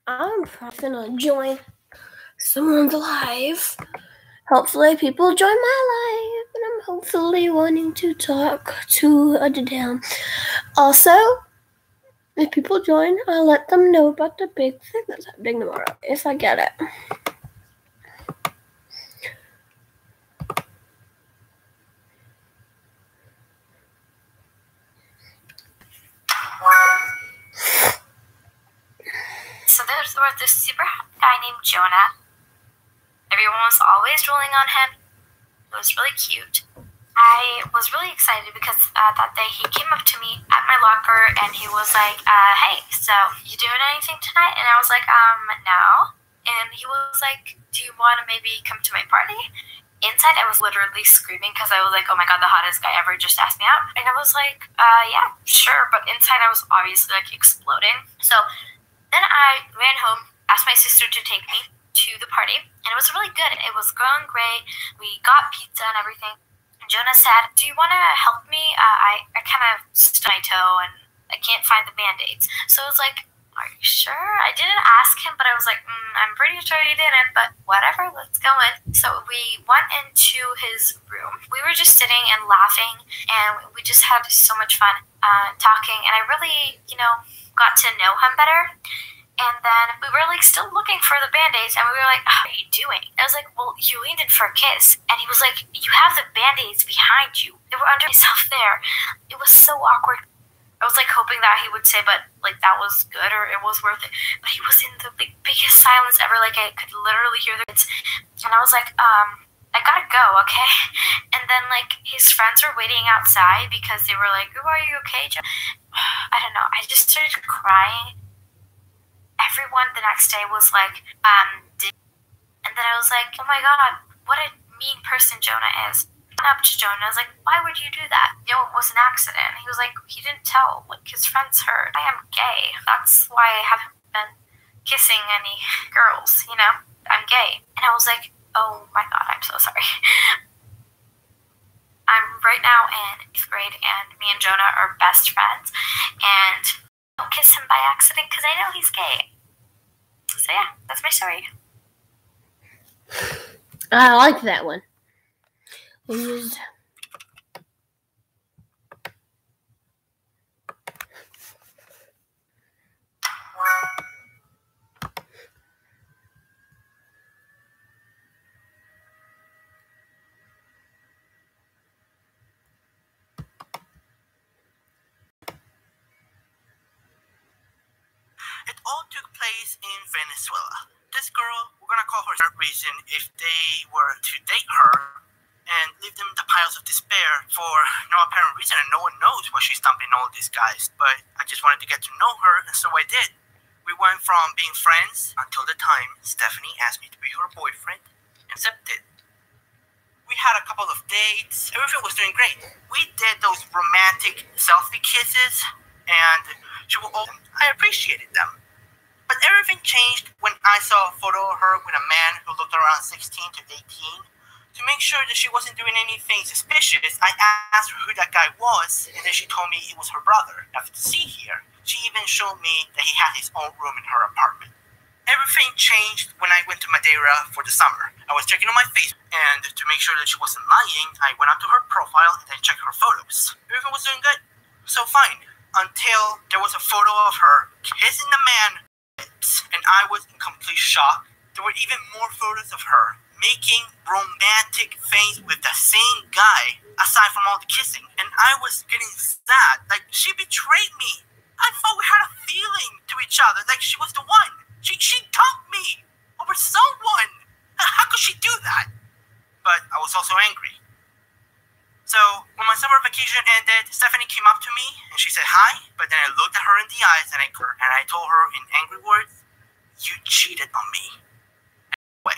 I'm probably gonna join someone's live. Hopefully people join my live, and I'm hopefully wanting to talk to Adele. Also, if people join, I'll let them know about the big thing that's happening tomorrow, if I get it. So there was this super hot guy named Jonah. Everyone was always rolling on him. It was really cute. I was really excited because that day he came up to me at my locker and he was like, hey, so you doing anything tonight? And I was like, no. And he was like, do you want to maybe come to my party? Inside, I was literally screaming because I was like, oh my God, the hottest guy ever just asked me out. And I was like, yeah, sure. But inside, I was obviously like exploding. So then I ran home, asked my sister to take me to the party, and it was really good. It was going great. We got pizza and everything. And Jonah said, do you want to help me? I kind of stubbed my toe, and I can't find the Band-Aids. So I was like, are you sure? I didn't ask him, but I was like, I'm pretty sure he didn't, but whatever, let's go in. So we went into his room. We were just sitting and laughing, and we just had so much fun talking, and I really, got to know him better. And then we were like still looking for the Band-Aids, and we were like, how are you doing? I was like, well, you leaned in for a kiss. And he was like, you have the Band-Aids behind you. They were under myself there. It was so awkward. I was like hoping that he would say, but like that was good or it was worth it. But he was in the biggest silence ever. Like I could literally hear the kids. And I was like, I gotta go, okay? And then like his friends were waiting outside because they were like, oh, are you okay, Joe? I don't know. I just started crying. Everyone the next day was like, and then I was like, oh my God, what a mean person Jonah is. I went up to Jonah, I was like, why would you do that? It was an accident. He was like, he didn't tell, like his friends heard. I am gay. That's why I haven't been kissing any girls, I'm gay. And I was like, oh my God, I'm so sorry. I'm right now in 8th grade, and me and Jonah are best friends, and I'll kiss him by accident because I know he's gay. So yeah, that's my story. I like that one. It was... It all took place in Venezuela. This girl, we're gonna call her for reason, if they were to date her and leave them in the piles of despair for no apparent reason, and no one knows why she's dumping all these guys. But I just wanted to get to know her, and so I did. We went from being friends until the time Stephanie asked me to be her boyfriend, and accepted. We had a couple of dates. Everything was doing great. We did those romantic selfie kisses, and I appreciated them. But everything changed when I saw a photo of her with a man who looked around 16 to 18. To make sure that she wasn't doing anything suspicious, I asked her who that guy was, and then she told me it was her brother. Nothing to see here. She even showed me that he had his own room in her apartment. Everything changed when I went to Madeira for the summer. I was checking on my face, and to make sure that she wasn't lying, I went up to her profile and then checked her photos. Everything was doing good. So fine. Until there was a photo of her kissing the man, and I was in complete shock. There were even more photos of her making romantic things with the same guy, aside from all the kissing. And I was getting sad. Like, she betrayed me. I thought we had a feeling to each other. Like, she was the one. She dumped me over someone. How could she do that? But I was also angry. So, when my summer vacation ended, Stephanie came up to me and she said hi, but then I looked at her in the eyes and I told her in angry words, you cheated on me. Anyway,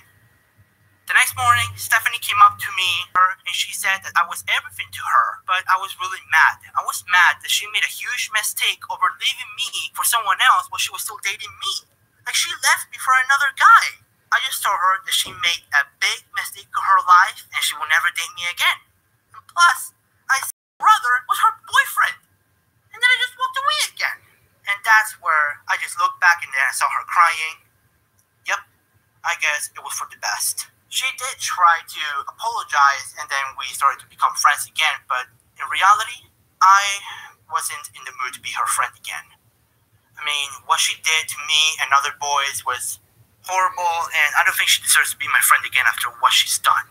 the next morning, Stephanie came up to me and she said that I was everything to her, but I was really mad. I was mad that she made a huge mistake over leaving me for someone else while she was still dating me. Like, she left me for another guy. I just told her that she made a big mistake in her life and she will never date me again. Plus, I said her brother was her boyfriend. And then I just walked away again. And that's where I just looked back and then I saw her crying. Yep, I guess it was for the best. She did try to apologize and then we started to become friends again, but in reality, I wasn't in the mood to be her friend again. I mean, what she did to me and other boys was horrible, and I don't think she deserves to be my friend again after what she's done.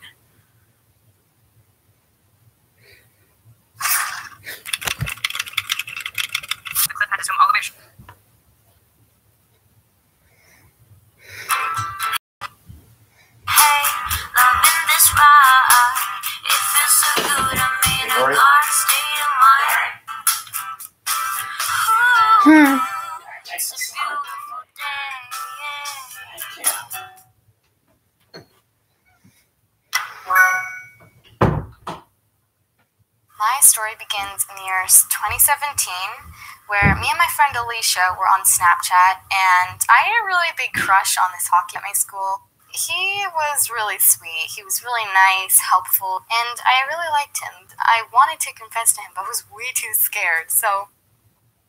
The clip had to zoom all the way. Hey, loving this ride. It feels so good. I'm in a hard state of mind. Ooh, it's a beautiful day. My story begins in the year 2017, where me and my friend Alicia were on Snapchat, and I had a really big crush on this hockey at my school. He was really sweet, he was really nice, helpful, and I really liked him. I wanted to confess to him, but was way too scared. So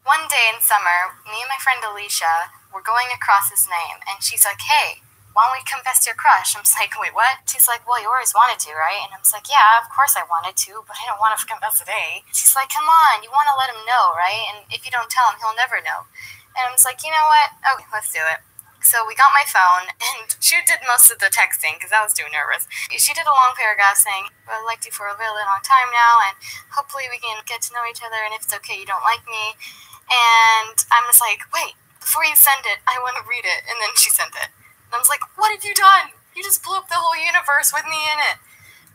one day in summer, me and my friend Alicia were going across his name, and she's like, hey, why don't we confess to your crush? I'm just like, wait, what? She's like, well, you always wanted to, right? And I'm just like, yeah, of course I wanted to, but I don't want to confess today. She's like, come on, you want to let him know, right? And if you don't tell him, he'll never know. And I'm just like, you know what? Okay, let's do it. So we got my phone, and she did most of the texting because I was too nervous. She did a long paragraph saying, well, I've liked you for a really long time now, and hopefully we can get to know each other, and if it's okay, you don't like me. And I'm just like, wait, before you send it, I want to read it. And then she sent it. I was like, what have you done? You just blew up the whole universe with me in it.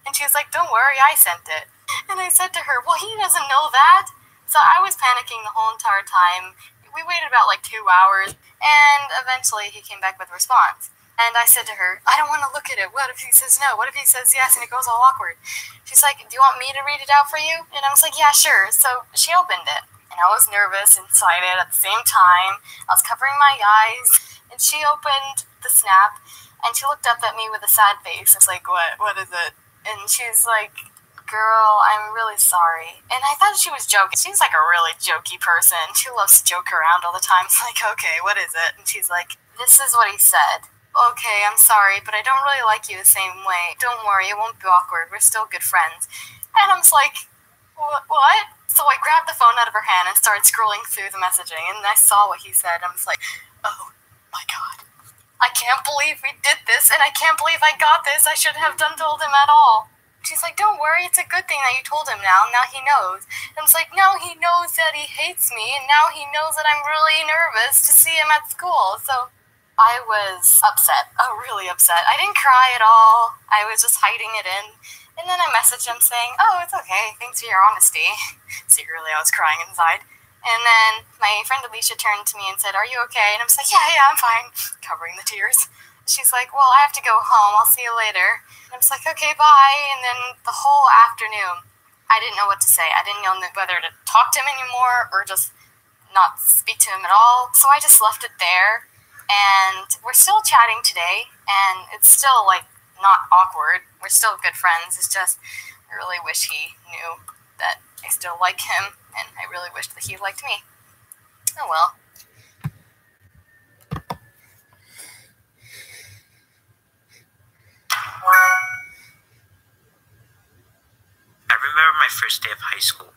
And she was like, don't worry, I sent it. And I said to her, well, he doesn't know that. So I was panicking the whole entire time. We waited about like 2 hours, and eventually he came back with a response. And I said to her, I don't want to look at it. What if he says no? What if he says yes? And it goes all awkward. She's like, do you want me to read it out for you? And I was like, yeah, sure. So she opened it. And I was nervous and excited at the same time. I was covering my eyes. And she opened the snap, and she looked up at me with a sad face. I was like, what is it? And she's like, girl, I'm really sorry. And I thought she was joking. She's like a really jokey person. She loves to joke around all the time. It's like, okay, what is it? And she's like, this is what he said. Okay, I'm sorry, but I don't really like you the same way. Don't worry, it won't be awkward. We're still good friends. And I'm just like, what? So I grabbed the phone out of her hand and started scrolling through the messaging, and I saw what he said. I'm just like, oh my God. I can't believe we did this, and I can't believe I got this. I shouldn't have told him at all. She's like, don't worry, it's a good thing that you told him now. Now he knows. And I was like, now he knows that he hates me, and now he knows that I'm really nervous to see him at school. So I was upset, really upset. I didn't cry at all. I was just hiding it in. And then I messaged him saying, oh, it's okay. Thanks for your honesty. Secretly, I was crying inside. And then my friend Alicia turned to me and said, are you okay? And I was like, yeah, I'm fine. Covering the tears. She's like, well, I have to go home. I'll see you later. And I was like, okay, bye. And then the whole afternoon, I didn't know what to say. I didn't know whether to talk to him anymore or just not speak to him at all. So I just left it there. And we're still chatting today. And it's still, like, not awkward. We're still good friends. It's just, I really wish he knew that I still like him. And I really wish that he liked me. Oh well. I remember my first day of high school.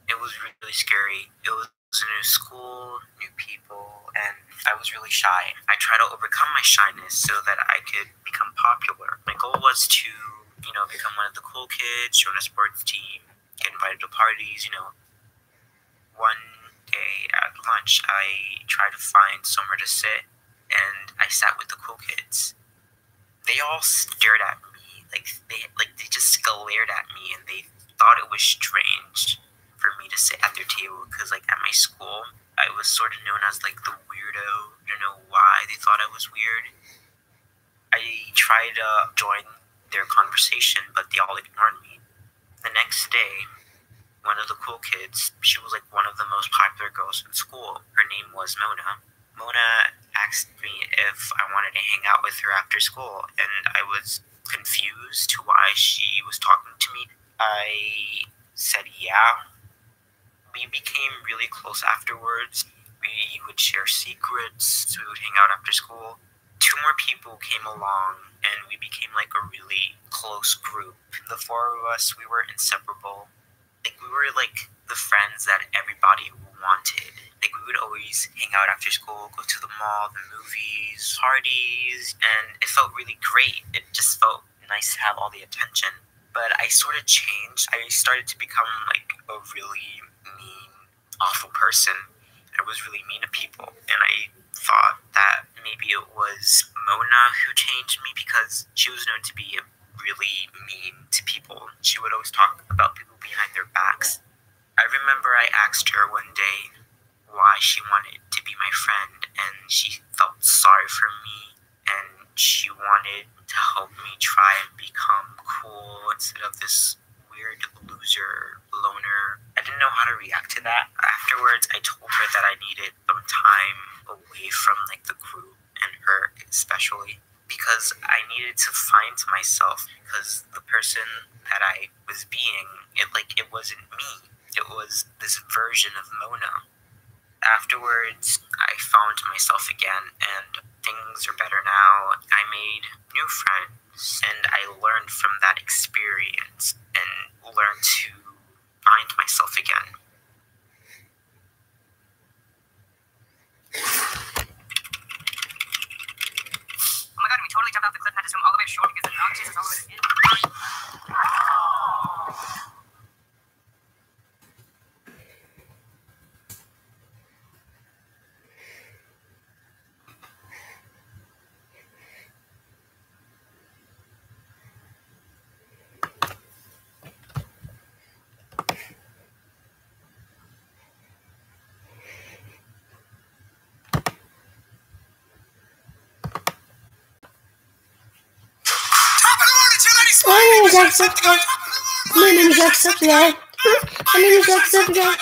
It was really scary. It was a new school, new people, and I was really shy. I tried to overcome my shyness so that I could become popular. My goal was to, become one of the cool kids, join a sports team, get invited to parties, One day at lunch, I tried to find somewhere to sit, and I sat with the cool kids. They all stared at me, they just glared at me, and they thought it was strange for me to sit at their table, because, at my school, I was sort of known as, the weirdo. I don't know why they thought I was weird. I tried to join their conversation, but they all ignored me. The next day, one of the cool kids, she was one of the most popular girls in school. Her name was Mona. Mona asked me if I wanted to hang out with her after school, and I was confused to why she was talking to me. I said yeah. We became really close afterwards. We would share secrets. We would hang out after school. 2 more people came along, and we became like a really close group. The 4 of us, we were inseparable. Like, we were like the friends that everybody wanted. Like, we would always hang out after school, go to the mall, the movies, parties, and it felt really great. It just felt nice to have all the attention. But I sort of changed. I started to become like a really mean, awful person. I was really mean to people, and I thought that maybe it was Mona who changed me, because she was known to be really mean to people. She would always talk about people behind their backs. I remember I asked her one day why she wanted to be my friend, and she felt sorry for me, and she wanted to help me try and become cool instead of this weird loser loner. I didn't know how to react to that. Afterwards, I told her that I needed some time away from like the group and her especially, because I needed to find myself, because the person that I was being, it wasn't me. It was this version of Mona. Afterwards, I found myself again, and things are better now. I made new friends, and I learned from that experience and learned to find myself again. Oh my god, we totally jumped off the cliff and had to zoom all the way short because the dog chases all the way to the end. My name is Jacksepticeye. My name is Jacksepticeye. My name is Jacksepticeye.